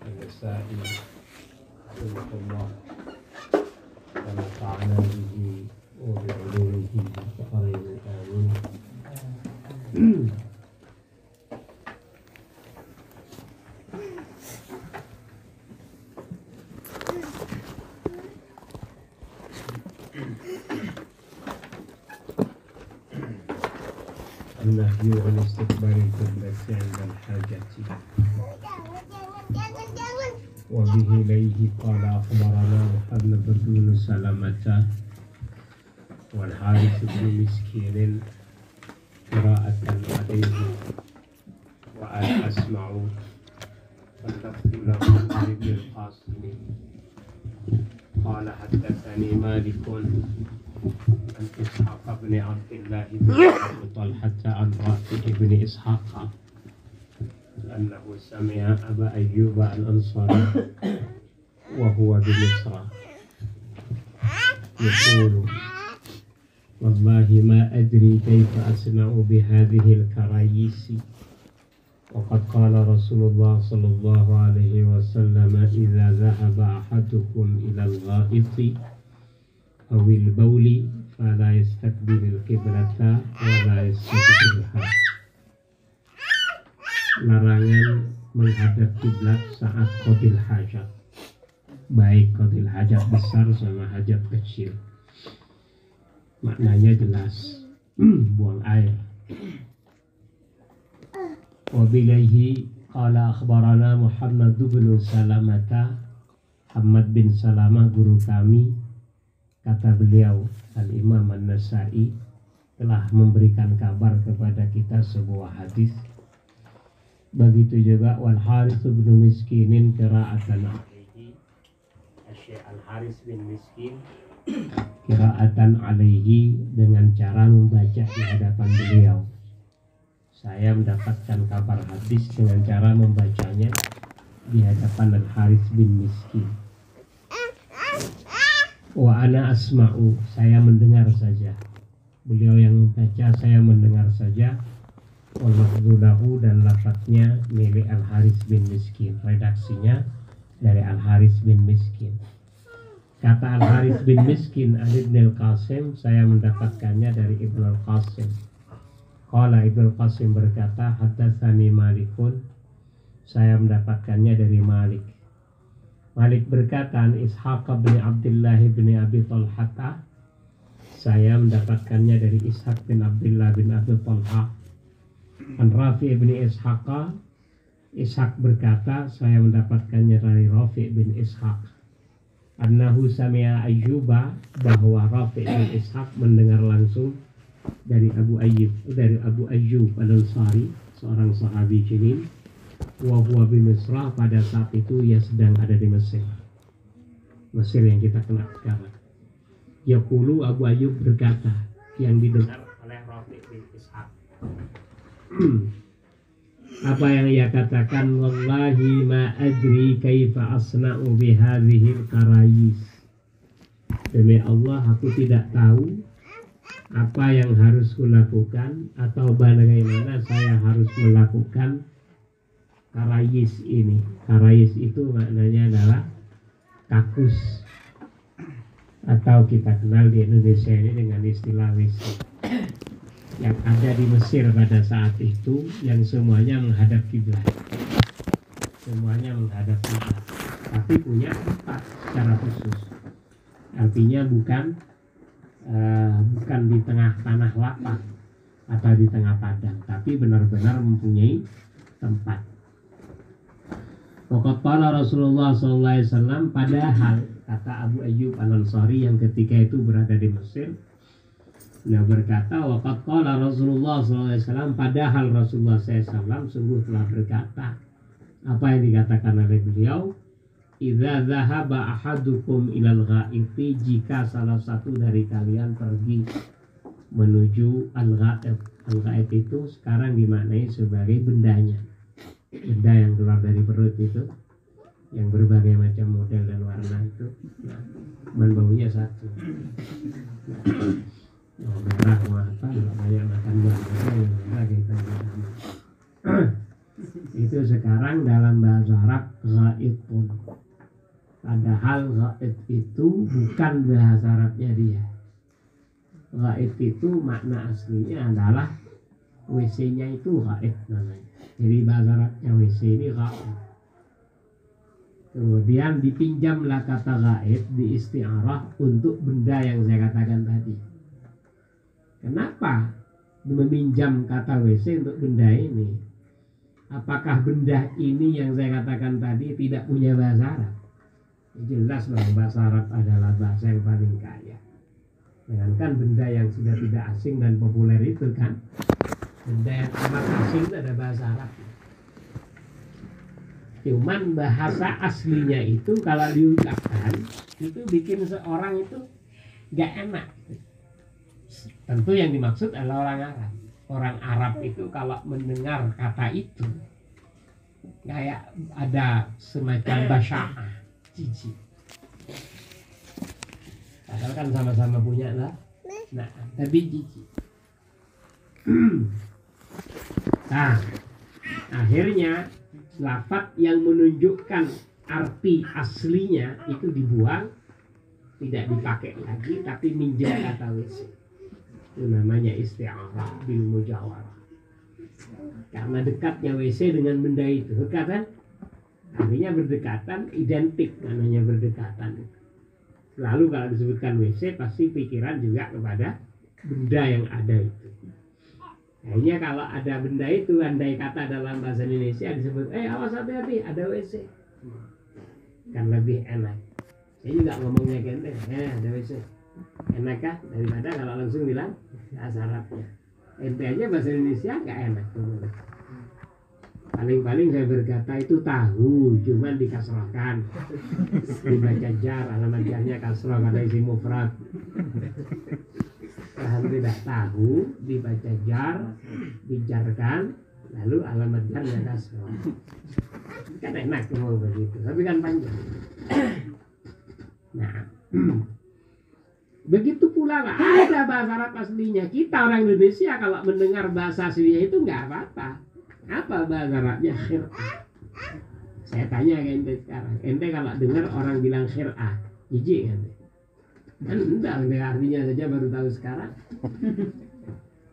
النسائي رحمه الله ونفعنا به وبعلومه فقرين آمين. النهي عن استقبال القبلة عند الحاجة وبه إليه قال أخبرنا محمد بن سلمة والحارث بن مسكين قراءة عليه وأنا أسمع واللفظ له عن ابن القاسم قال حدثني مالك عن إسحاق بن عبد الله بن أبي طلحة عن رافع بن إسحاق أنه سمع أبا أيوب الأنصاري وهو بمصر يقول والله ما أدري كيف أصنع بهذه الكرايس وقد قال رسول الله صلى الله عليه وسلم إذا ذهب أحدكم إلى الغائط أو البول فلا يستقبل القبلة ولا يستقبلها. Larangan menghadap kiblat saat qadil hajat, baik qadil hajat besar sama hajat kecil. Maknanya jelas, buang air. Wabillahi qala akhbarana Muhammad bin Salamah, Muhammad bin Salamah guru kami, kata beliau Al-Imam An-Nasai telah memberikan kabar kepada kita sebuah hadis. Begitu juga wal Harits bin Miskinin qira'atan alaihi, Syekh Al-Haris bin Miskin qira'atan alaihi, dengan cara membaca di hadapan beliau. Saya mendapatkan kabar hadis dengan cara membacanya di hadapan Al-Haris bin Miskin. Wa ana asma'u, saya mendengar saja. Beliau yang membaca, saya mendengar saja. Wallahu, dan lafadznya milik Al-Haris bin Miskin, redaksinya dari Al-Haris bin Miskin. Kata Al-Haris bin Miskin Ibn Al-Qasim, saya mendapatkannya dari Ibn Al-Qasim. Qala Ibn Al-Qasim berkata, haddatsani Malikun, saya mendapatkannya dari Malik. Malik berkata, Ishaq bin Abdullah bin Abi Talha, saya mendapatkannya dari Ishaq bin Abdullah bin Abi Talha. An Rafi' bin Ishaq, Ishaq berkata, saya mendapatkannya dari Rafi' bin Ishaq. Annahu sami'a Ayyuba, bahwa Rafi' bin Ishaq mendengar langsung dari Abu Ayyub Al-Ansari, seorang sahabi jalil. Wa huwa bi Misra, pada saat itu ia sedang ada di Mesir. Mesir yang kita kenal sekarang. Yaqulu, Abu Ayyub berkata, yang didengar oleh Rafi' bin Ishaq. Apa yang ia katakan, wallahi ma adri kaifa asna'u bihadhil karayis, demi Allah aku tidak tahu apa yang harus kulakukan atau bagaimana saya harus melakukan karayis ini. Karayis itu maknanya adalah kakus, atau kita kenal di Indonesia ini dengan istilah wisi, yang ada di Mesir pada saat itu, yang semuanya menghadap kiblat. Semuanya menghadap kiblat, tapi punya tempat secara khusus. Artinya bukan di tengah tanah lapang atau di tengah padang, tapi benar-benar mempunyai tempat. Waqad qala Rasulullah SAW, padahal kata Abu Ayyub Al-Ansari yang ketika itu berada di Mesir, nah berkata, waqad qala Rasulullah SAW, padahal Rasulullah SAW sungguh telah berkata. Apa yang dikatakan oleh beliau? Idza dhahaba ahadukum ilal ghaiti, jika salah satu dari kalian pergi menuju al-ghaib. Al-ghaib itu sekarang dimaknai sebagai bendanya, benda yang keluar dari perut itu, yang berbagai macam model dan warna itu. Nah, baunya satu. Nah, merah mau apa, banyak makan buah yang merah kita itu sekarang orang dalam bahasa Arab ghaibun. Padahal ghaib itu bukan bahasa Arabnya dia. Ghaib itu makna aslinya adalah WC-nya itu ghaib namanya. Jadi bahasa Arabnya WC ini ghaib. Kemudian dipinjamlah kata ghaib di isti'arah untuk benda yang saya katakan tadi. Kenapa meminjam kata WC untuk benda ini? Apakah benda ini yang saya katakan tadi tidak punya bahasa Arab? Jelas bahwa bahasa Arab adalah bahasa yang paling kaya. Sedangkan benda yang sudah tidak asing dan populer itu kan, benda yang amat asing itu ada bahasa Arab. Cuman bahasa aslinya itu kalau diucapkan itu bikin seorang itu gak enak. Tentu yang dimaksud adalah orang Arab. Orang Arab itu kalau mendengar kata itu kayak ada semacam basya'ah, jijik. Padahal kan sama-sama punya lah. Nah, tapi jijik. Nah, akhirnya lafaz yang menunjukkan arti aslinya itu dibuang, tidak dipakai lagi, tapi minjam kata WC. Itu namanya isti'arah bil mujawarah. Karena dekatnya WC dengan benda itu, dekat kan? Artinya berdekatan, identik namanya berdekatan. Lalu kalau disebutkan WC pasti pikiran juga kepada benda yang ada itu. Akhirnya kalau ada benda itu, andai kata dalam bahasa Indonesia disebut, awas hati-hati ada WC, kan lebih enak. Saya juga ngomongnya genteng, ada WC. Enakkah daripada kalau langsung bilang bahasa Arabnya. Ente aja bahasa Indonesia gak enak. Paling-paling saya berkata itu tahu, cuman dikasrohkan, dibaca jar, alamat jarnya kasroh karena isi mufrad. Kalau tidak tahu, dibaca jar, dijarkan, lalu alamat jarnya kasroh. Kan enak ngomong begitu, tapi kan panjang. Nah, begitu pula lah ada bahasa Arab aslinya. Kita orang Indonesia kalau mendengar bahasa aslinya itu nggak apa-apa. Apa bahasa Arabnya khir'ah? Saya tanya ke ente sekarang, ente kalau dengar orang bilang khir'ah, jijik kan? Kan enggak, artinya saja baru tahu sekarang.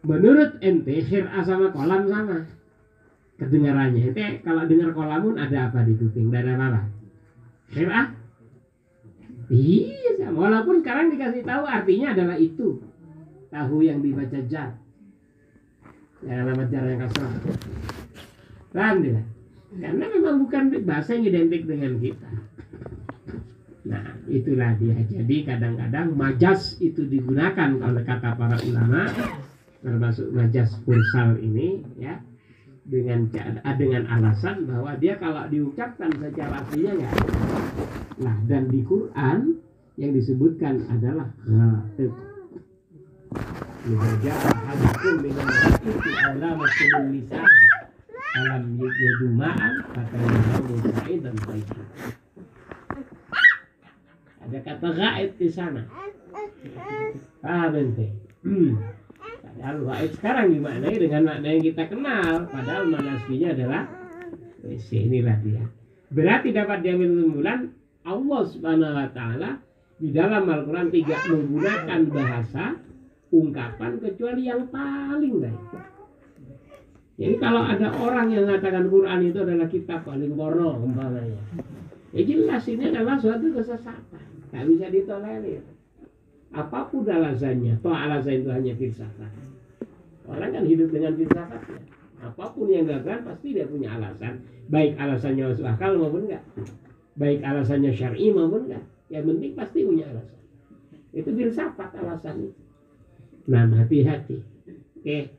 Menurut ente khir'ah sama kolam sama kedengarannya. Ente kalau dengar kolamun ada apa di kuping? Ada apa? Khir'ah? Iya, walaupun sekarang dikasih tahu artinya adalah itu. Tahu yang dibaca jar. Ya, alamat jar yang kasrah. Paham tidak? Karena memang bukan bahasa yang identik dengan kita. Nah, itulah dia. Jadi kadang-kadang majas itu digunakan oleh kata para ulama, termasuk majas fursal ini, ya, dengan alasan bahwa dia kalau diucapkan secara aslinya enggak. Nah, dan di Quran yang disebutkan adalah ghaib. Lihaja hadakum dengan itu alamatul lisan alam yadu ma'an fatayyahu sa'id dan baik. Ada kata ghaib di sana. Paham ente? Padahal ghaib sekarang dimaknai dengan makna yang kita kenal. Padahal makna aslinya adalah inilah dia. Berarti dapat diambil kesimpulan Allah Subhanahu wa taala di dalam Al-Qur'an tidak menggunakan bahasa ungkapan kecuali yang paling baik. Jadi kalau ada orang yang mengatakan Quran itu adalah kitab paling porno umpamanya, ya jelas ini adalah suatu kesesatan, tak bisa ditolerir. Apapun alasannya, toh alasan itu hanya filsafat. Orang kan hidup dengan filsafatnya. Apapun yang dilakukan pasti dia punya alasan, baik alasannya masuk akal maupun enggak, baik alasannya syar'i maupun enggak. Yang penting pasti punya alasan. Itu filsafat alasan itu. Nah, hati-hati. Oke.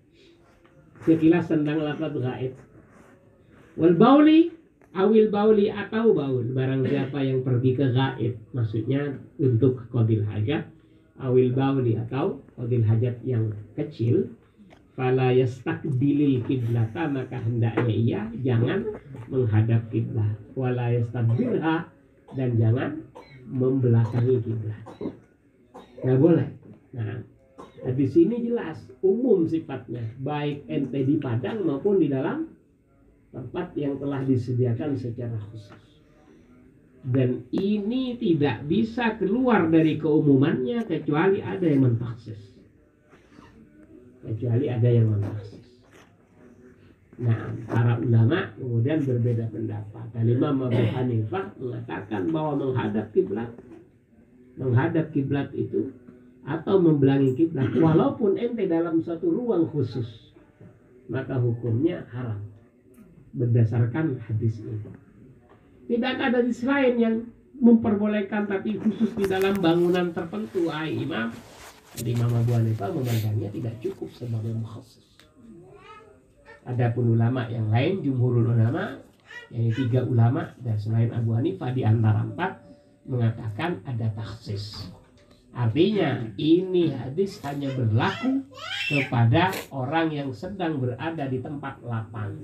Sekilas tentang lafaz ghaib. Wal bauli awil bauli atau baul. Barang siapa yang pergi ke ghaib, maksudnya untuk qadil hajat, awil bauli atau qadil hajat yang kecil, fala yastaqbilil qiblata, maka hendaknya ia jangan menghadap kiblat. Wala yastadbirha, dan jangan membelakangi kiblat. Enggak boleh. Nah, di sini jelas umum sifatnya, baik ente di padang maupun di dalam tempat yang telah disediakan secara khusus. Dan ini tidak bisa keluar dari keumumannya kecuali ada yang mentaksis. Nah, para ulama kemudian berbeda pendapat. Imam Abu Hanifah mengatakan bahwa menghadap kiblat itu atau membelangi kiblat, walaupun ente dalam suatu ruang khusus, maka hukumnya haram berdasarkan hadis ini. Tidak ada hadis lain yang memperbolehkan, tapi khusus di dalam bangunan tertentu. Imam Abu Hanifah memandangnya tidak cukup sebagai mukhasis. Adapun ulama yang lain, jumhurul ulama, yaitu 3 ulama dan selain Abu Hanifah di antara 4 mengatakan ada takhsis. Artinya ini hadis hanya berlaku kepada orang yang sedang berada di tempat lapang.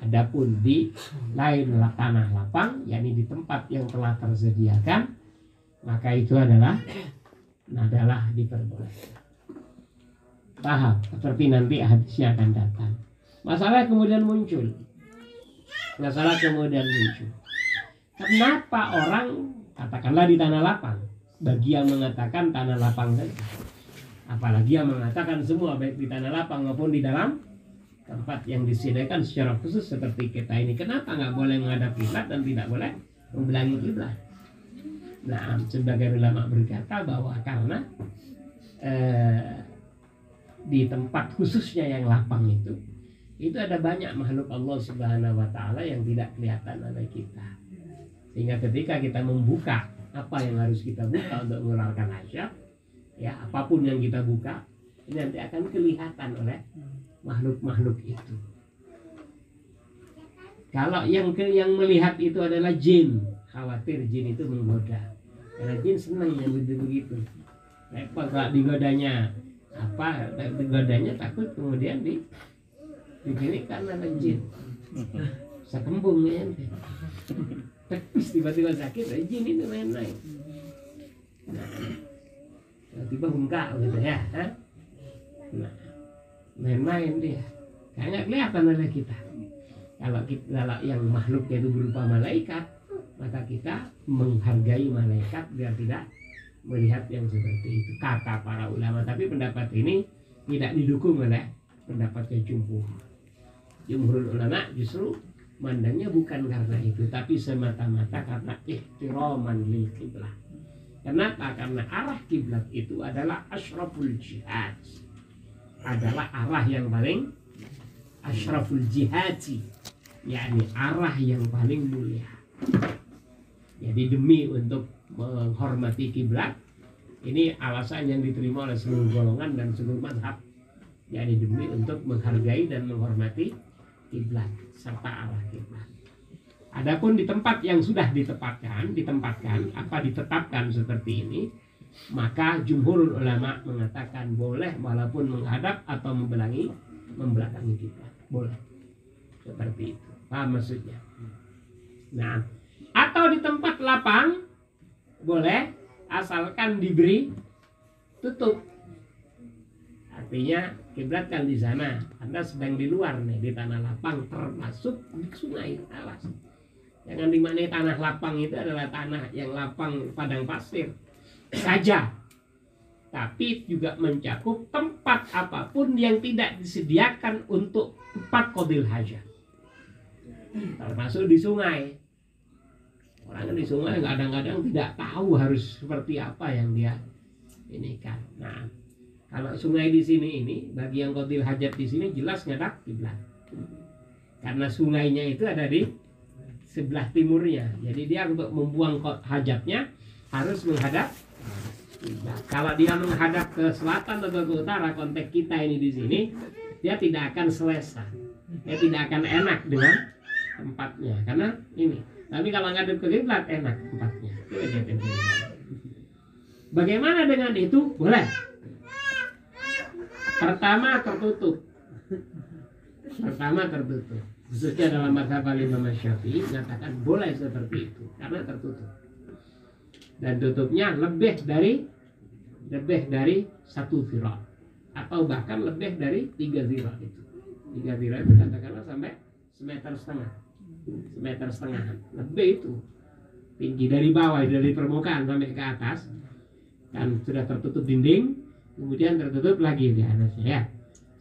Adapun di lain tanah lapang, yakni di tempat yang telah tersediakan, maka itu adalah diperbolehkan. Paham? Seperti nanti hadisnya akan datang. Masalah kemudian muncul. Kenapa orang, katakanlah di tanah lapang, bagi yang mengatakan tanah lapang saja, apalagi yang mengatakan semua, baik di tanah lapang maupun di dalam tempat yang disediakan secara khusus seperti kita ini, kenapa nggak boleh menghadap kiblat dan tidak boleh membelangi kiblat? Nah, sebagai ulama berkata bahwa karena di tempat khususnya yang lapang itu ada banyak makhluk Allah Subhanahu wa Ta'ala yang tidak kelihatan oleh kita, sehingga ketika kita membuka apa yang harus kita buka untuk mengeluarkan hajat, ya apapun yang kita buka ini nanti akan kelihatan oleh makhluk-makhluk itu. Kalau yang melihat itu adalah jin, khawatir jin itu menggoda, karena jin senang yang begitu. Repot kalau digodanya takut kemudian begini karena ada jin. Sakembung ya ente. Tepis tiba-tiba sakit, jin itu main-main. Nah, tiba-tiba bengkak gitu ya. Nah, main-main dia. Kayaknya kelihatan oleh kita. Kalau yang makhluknya itu berupa malaikat, maka kita menghargai malaikat biar tidak melihat yang seperti itu, kata para ulama. Tapi pendapat ini tidak didukung oleh pendapatnya jumhur ulama. Justru mandangnya bukan karena itu, tapi semata-mata karena ihtiraman lil qiblah. Kenapa? Karena arah kiblat itu adalah asyraful jihad, adalah arah yang paling asyraful jihadi, yakni arah yang paling mulia. Jadi demi untuk menghormati kiblat, ini alasan yang diterima oleh seluruh golongan dan seluruh mazhab, yakni demi untuk menghargai dan menghormati kiblat serta arah kiblat. Adapun di tempat yang sudah ditetapkan seperti ini, maka jumhur ulama mengatakan boleh walaupun menghadap atau membelakangi kiblat, boleh seperti itu. Paham maksudnya? Nah, atau di tempat lapang boleh asalkan diberi tutup. Artinya kiblat kan di sana, Anda sedang di luar nih, di tanah lapang termasuk di sungai, awas. Jangan dimaknai tanah lapang itu adalah tanah yang lapang padang pasir saja, tapi juga mencakup tempat apapun yang tidak disediakan untuk tempat qadil hajat, termasuk di sungai. Orang di sungai kadang-kadang tidak tahu harus seperti apa yang dia ini kan. Nah, kalau sungai di sini ini, bagi yang qadil hajat di sini jelas ngadap kiblat, karena sungainya itu ada di sebelah timurnya. Jadi dia untuk membuang hajatnya harus menghadap kiblat. Kalau dia menghadap ke selatan atau ke utara, konteks kita ini di sini, dia tidak akan selesa, dia tidak akan enak dengan tempatnya, karena ini. Tapi kalau ngadep ke kiblat enak tempatnya. Bagaimana dengan itu? Boleh. Pertama tertutup. Khususnya dalam mazhab Imam Syafi'i mengatakan boleh seperti itu karena tertutup. Dan tutupnya lebih dari 1 zirah atau bahkan lebih dari 3 zirah itu. 3 dhira itu katakanlah sampai semeter setengah lebih itu tinggi dari bawah, dari permukaan sampai ke atas kan sudah tertutup dinding, kemudian tertutup lagi di atasnya ya.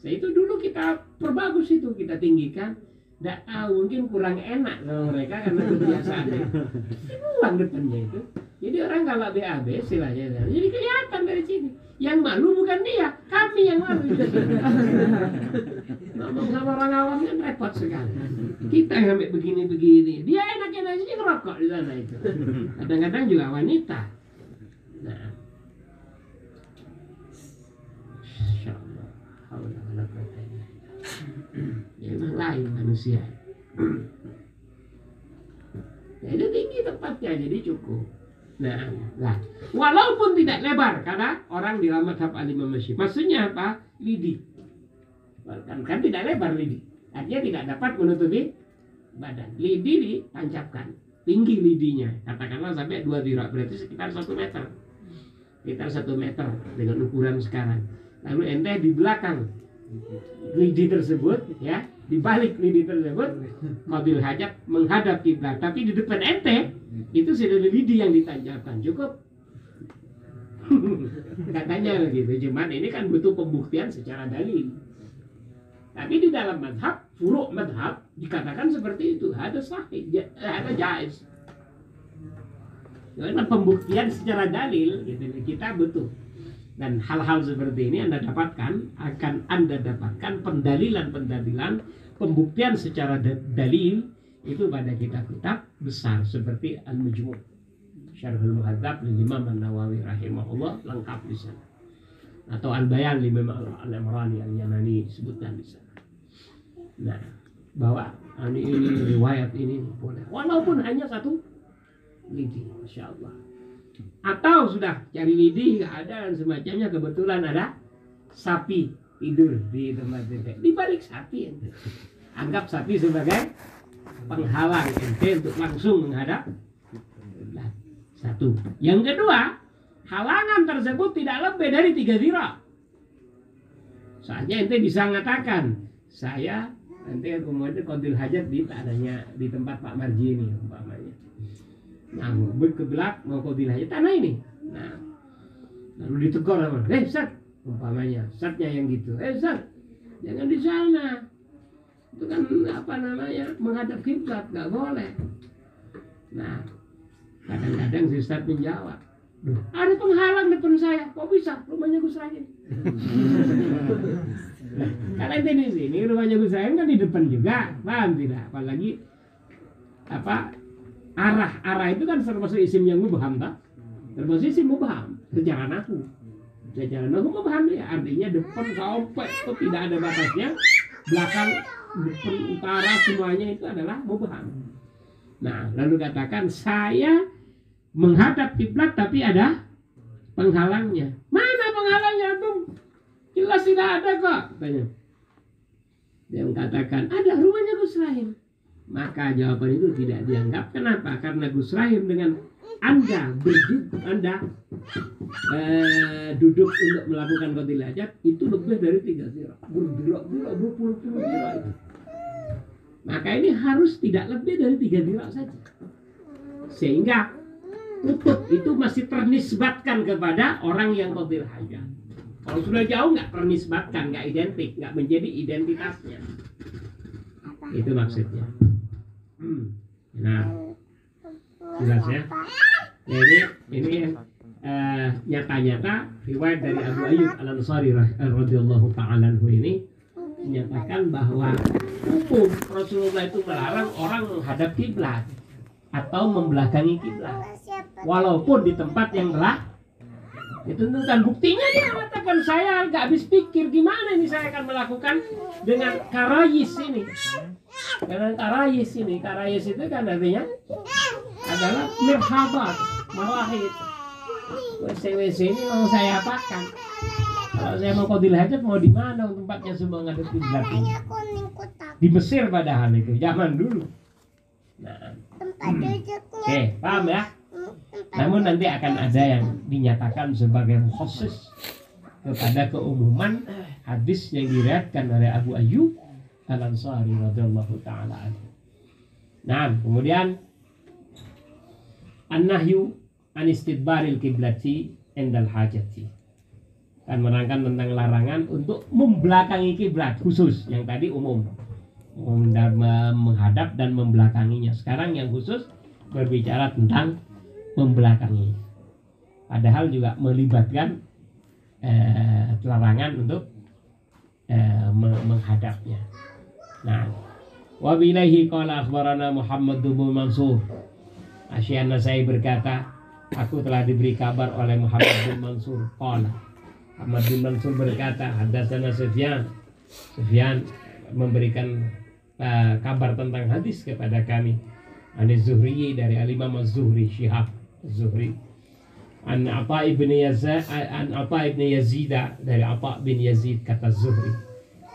Itu dulu kita perbagus, itu kita tinggikan. Nggak tahu, mungkin kurang enak sama mereka karena kebiasaannya dibuang depannya itu. Jadi orang kalau BAB istilahnya, jadi kelihatan dari sini. Yang malu bukan dia, kami yang malu. Ngomong sama orang awam kan repot sekali. Kita sampai begini-begini, dia enak-enak aja ngerokok di sana itu. Kadang-kadang juga wanita. Nah, insyaallah, Allah ya memang lain manusia. Ya, itu tinggi tempatnya, jadi cukup. Nah, walaupun tidak lebar, karena orang di madhab al-Imam Syafi'i, maksudnya apa? Lidi. Kan tidak lebar lidi, artinya tidak dapat menutupi badan. Lidi ditancapkan, tinggi lidinya, katakanlah sampai 2 dhira, berarti sekitar 1 meter. Sekitar 1 meter dengan ukuran sekarang. Lalu ente di belakang lidi tersebut, ya, di balik lidi tersebut, qadil hajat menghadap kiblat, tapi di depan ente itu sudah lidi yang ditancapkan, cukup. Katanya begitu. Cuman ini kan butuh pembuktian secara dalil. Tapi di dalam madhab, furu' madhab dikatakan seperti itu, ada sahih, ada jaiz. Karena pembuktian secara dalil, gitu, kita butuh. Dan hal-hal seperti ini Anda dapatkan, akan Anda dapatkan pendalilan-pendalilan, pembuktian secara dalil itu pada kitab-kitab besar seperti Al-Majmu', Syarhul Muhadzab lil Imam An-Nawawi rahimahullah, lengkap di sana. Atau Al-Bayan lil Imam Al-Imrani Al-Yamani disebutkan di sana. Nah, bahwa ini riwayat ini boleh, walaupun hanya 1 lidi, masya Allah. Atau sudah cari lidi nggak ada dan semacamnya, kebetulan ada sapi tidur di tempat ente, di balik sapi ente, anggap sapi sebagai penghalang ente untuk langsung menghadap. Satu. Yang kedua, halangan tersebut tidak lebih dari 3 dhira. Soalnya ente bisa mengatakan, saya nanti kemudian qadil hajat di tanahnya di tempat Pak Marji ini umpamanya. Nah, berkebelak mau qadil hajat tanah ini. Nah, lalu ditegur sama, Ustaz, umpamanya, Ustaznya yang gitu. Ustaz, jangan di sana. Itu kan apa namanya? Menghadap kiblat, enggak boleh. Nah, kadang-kadang si Ustaz menjawab, ada penghalang depan saya, kok bisa? Rumahnya Gus Rahim. Karena ente di sini rumahnya Gus Rahim kan di depan juga, paham tidak? Apalagi apa arah itu kan termasuk isim yang mubham, tak? Termasuk isim mubham secara nahu. Secara nahu mubham ya, artinya depan sampai itu tidak ada batasnya, belakang, depan, utara semuanya itu adalah mubham. Nah, lalu katakan saya menghadap kiblat tapi ada penghalangnya. Mana penghalangnya tuh? Jelas tidak ada kok, katanya. Dia mengatakan ada rumahnya Gus Rahim. Maka jawaban itu tidak dianggap. Kenapa? Karena Gus Rahim dengan Anda duduk untuk melakukan qadil hajat itu lebih dari 3 dhira. Berpuluh-puluh dhira itu. Maka ini harus tidak lebih dari 3 dhira saja. Sehingga kutub itu masih ternisbatkan kepada orang yang qadil hajat. Kalau sudah jauh nggak ternisbatkan, nggak identik, nggak menjadi identitasnya. Itu maksudnya. Nah, jelas ya. Ini nyata-nyata riwayat dari Abu Ayyub Al-Ansari radhiyallahu ta'ala anhu ini menyatakan bahwa hukum Rasulullah itu melarang orang menghadap kiblat atau membelakangi kiblat, walaupun di tempat yang telah ditentukan. Buktinya dia mengatakan, saya nggak habis pikir gimana ini saya akan melakukan dengan karayis ini. Dengan karayis itu kan artinya adalah mirhabat, marahid. WC ini mau saya apakan? Kalau saya mau qadil hajat mau di mana tempatnya semua ngadep kiblat ini? Di Mesir padahal itu zaman dulu. Nah, oke, paham ya? Namun nanti akan ada yang dinyatakan sebagai khusus kepada keumuman hadis yang diriwayatkan oleh Abu Ayyub Al-Ansari radhiyallahu taala anhu. Nah, kemudian an-nahyu an istidbaril kiblati indal hajati. Kan menerangkan tentang larangan untuk membelakangi kiblat, khusus yang tadi umum. Menghadap dan membelakanginya. Sekarang yang khusus berbicara tentang membelakangi. Padahal juga melibatkan larangan untuk menghadapnya. Nah, wa bilahi qala akhbarana Muhammad bin Mansur. Asy'an Nasai berkata, aku telah diberi kabar oleh Muhammad bin Mansur. Qala Muhammad bin Mansur berkata, hadatsana Sufyan. Sufyan memberikan kabar tentang hadis kepada kami. Anis Zuhri dari Al-Imam Az-Zuhri, Syihab Az-Zuhri. An Atha ibn Yazid dari Atha bin Yazid kata Zuhri.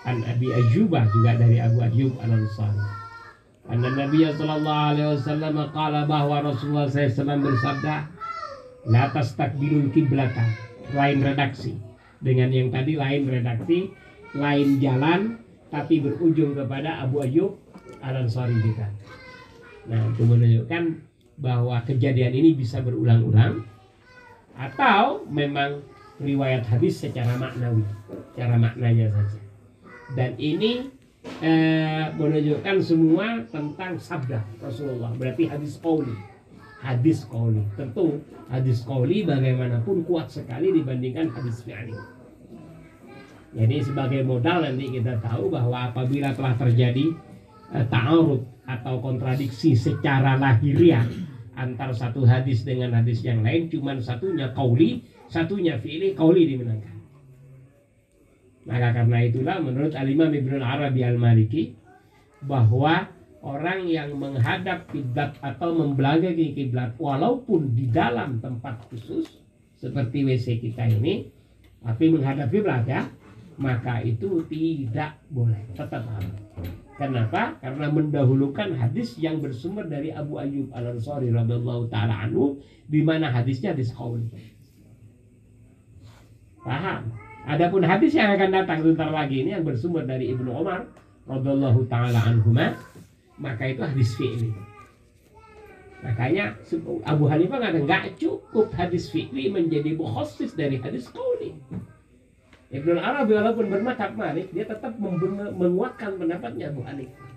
An Abi Ayyubah juga dari Abu Ayyub Al-Ansari. Anna Nabi sallallahu alaihi wasallam qala bahwa Rasulullah SAW bersabda, la tastakbilul kiblata. Lain redaksi dengan yang tadi, lain redaksi, lain jalan, tapi berujung kepada Abu Ayyub Al-Ansari juga. Nah, itu menunjukkan bahwa kejadian ini bisa berulang-ulang atau memang riwayat hadis secara maknawi, cara maknanya saja. Dan ini menunjukkan semua tentang sabda Rasulullah. Berarti hadis qauli. Hadis qauli. Tentu hadis qauli bagaimanapun kuat sekali dibandingkan hadis fi'li. Jadi sebagai modal nanti kita tahu bahwa apabila telah terjadi ta'arud atau kontradiksi secara lahiriah antara satu hadis dengan hadis yang lain, cuman satunya qauli, satunya fi'li, qauli dimenangkan. Maka karena itulah menurut Al-Imam Ibnu Arabi Al-Maliki bahwa orang yang menghadap kiblat atau membelakangi kiblat walaupun di dalam tempat khusus seperti WC kita ini, tapi menghadap kiblat ya, maka itu tidak boleh, tetap haram. Kenapa? Karena mendahulukan hadis yang bersumber dari Abu Ayyub Al-Ansari radhiyallahu taala anhu, di mana hadisnya hadis qauli. Paham? Adapun hadis yang akan datang sebentar lagi ini yang bersumber dari Ibnu Umar radhiyallahu taala anhuma, maka itu hadis fi'li. Makanya Abu Hanifah mengatakan enggak cukup hadis fi'li menjadi mukhasis dari hadis qauli. Ibnu Arabi walaupun bermadzhab Malik, dia tetap menguatkan pendapatnya Abu Hanifah.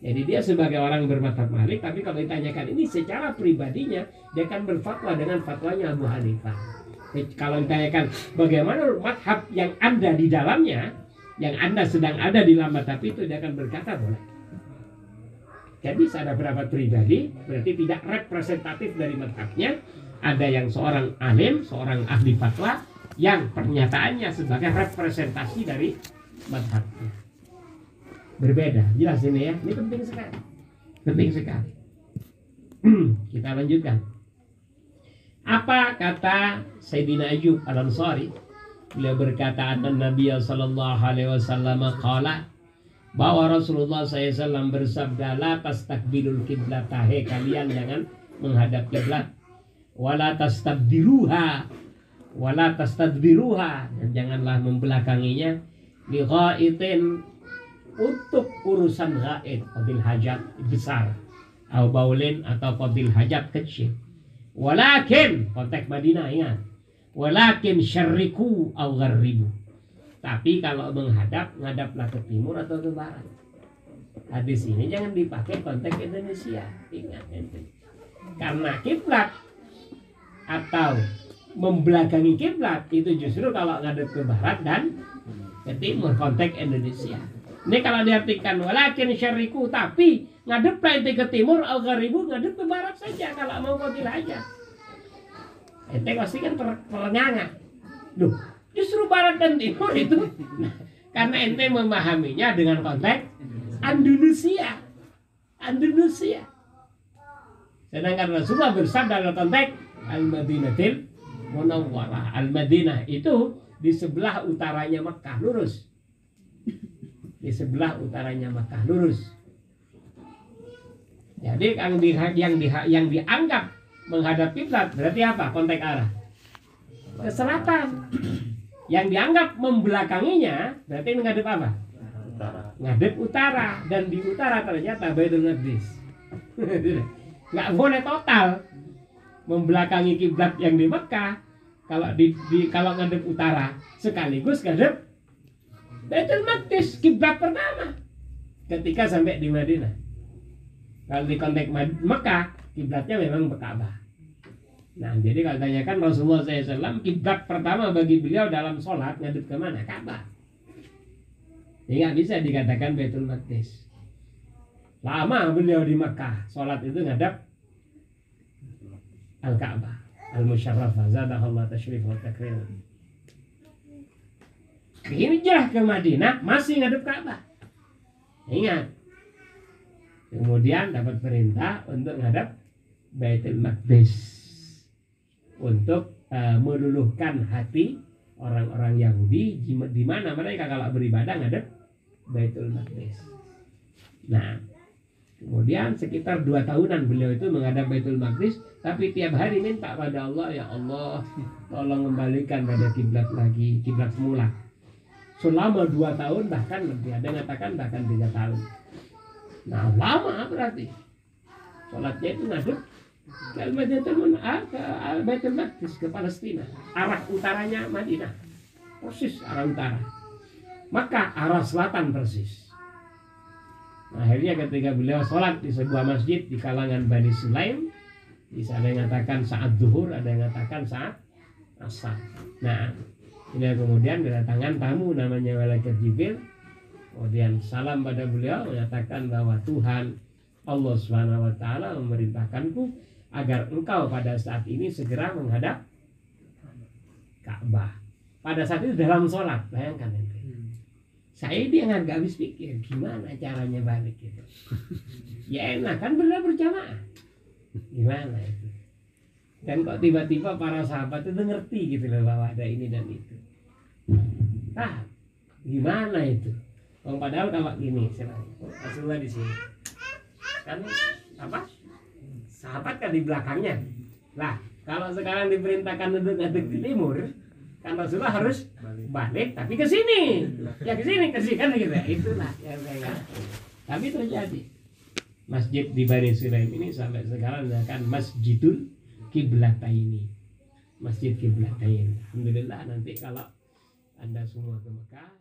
Jadi dia sebagai orang bermadzhab Malik, tapi kalau ditanyakan ini secara pribadinya, dia akan berfatwa dengan fatwanya Abu Hanifah. Kalau ditanyakan bagaimana mazhab yang Anda di dalamnya, yang Anda sedang ada di dalam mazhab itu, dia akan berkata boleh. Jadi ada pendapat pribadi, berarti tidak representatif dari mazhabnya. Ada yang seorang alim, seorang ahli fatwa, yang pernyataannya sebagai representasi dari mazhabnya. Berbeda, jelas ini ya. Ini penting sekali. Penting sekali. Kita lanjutkan. Apa kata Sayyidina Ayyub Al-Ansari? Beliau berkata, anna Nabi sallallahu alaihi wasallam qala, bahwa Rasulullah SAW bersabda, la tastakbilul kiblata, hei kalian jangan menghadap kiblat, wala tastabdiruha, wala tastadbiruha, dan janganlah membelakanginya, li ghaitin, untuk urusan ghaid, qadil hajat besar, atau baulin atau qadil hajat kecil. Walakin, konteks Madinah ingat, walakin syarriku au gharribu. Tapi kalau menghadap, ngadaplah ke timur atau ke barat. Hadis ini jangan dipakai konteks Indonesia, ingat ente. Karena kiblat atau membelakangi kiblat itu justru kalau ngadep ke barat dan ke timur, konteks Indonesia. Ini kalau diartikan walakin syarriku, tapi ngadep ente ke timur, au gharibu, ngadep ke barat saja kalau mau qadil hajat. Ente pasti kan terengah-engah. Duh, justru barat dan timur itu karena ente memahaminya dengan konteks Indonesia. Indonesia. Sedangkan Rasulullah bersabda dalam konteks Al-Madinatil Munawwarah. Al-Madinah itu di sebelah utaranya Makkah, lurus. Di sebelah utaranya Makkah, lurus. Jadi yang dianggap menghadap kiblat berarti apa? Konteks arah ke selatan. Yang dianggap membelakanginya berarti menghadap apa? ngadep utara, dan di utara ternyata Baitul Maqdis. Nggak boleh total membelakangi kiblat yang di Mekah. Kalau kalau ngadep utara sekaligus ngadep Baitul Maqdis, kiblat pertama ketika sampai di Madinah. Kalau di konteks Mekah, kiblatnya memang Ka'bah. Nah, jadi kalau tanyakan Rasulullah SAW, kiblat pertama bagi beliau dalam sholat ngadep kemana? Ka'bah. Jadi nggak bisa dikatakan Baitul Maqdis. Lama beliau di Mekah, sholat itu ngadep Al-Ka'bah Al-Musyarrafah, zadahullah tashrif wa takrim. Hijrah ke Madinah masih ngadep Ka'bah. Ingat, kemudian dapat perintah untuk ngadep Baitul Maqdis untuk meluluhkan hati orang-orang Yahudi di mana mereka kalau beribadah ngadep Baitul Maqdis. Nah, kemudian sekitar 2 tahunan beliau itu menghadap Baitul Maqdis, tapi tiap hari minta pada Allah, ya Allah, tolong kembalikan pada kiblat lagi, kiblat semula. Selama 2 tahun, bahkan lebih, ada yang mengatakan bahkan 3 tahun. Nah, lama berarti. Sholatnya itu ngadep ke Baitul Maqdis, ke Palestina. Arah utaranya Madinah, persis arah utara. Maka arah selatan persis. Nah, akhirnya ketika beliau sholat di sebuah masjid di kalangan Bani Sulaim, bisa ada yang mengatakan saat zuhur, ada yang mengatakan saat asar. Nah, ini kemudian kedatangan tamu namanya Malaikat Jibril. Kemudian salam pada beliau, menyatakan bahwa Tuhan Allah Subhanahu wa taala memerintahkanku agar engkau pada saat ini segera menghadap Ka'bah. Pada saat itu dalam sholat, bayangkan nanti. Saya dia nggak habis pikir gimana caranya balik gitu. Ya enak kan beliau berjamaah. Gimana itu? Dan kok tiba-tiba para sahabat itu ngerti gitu loh bahwa ada ini dan itu. Ah, gimana itu? Padahal kalau gini, Rasulullah di sini kan apa? Sahabat kan di belakangnya. Lah, kalau sekarang diperintahkan untuk ngadep ke timur, kan Rasulullah harus balik tapi ke sini. Ya ke sini kan gitu. Itulah yang saya. Tapi terjadi. Masjid di Bani Sulaim ini sampai sekarang akan Masjidul Qiblataini. Masjid Qiblataini. Alhamdulillah nanti kalau Anda semua ke Mekah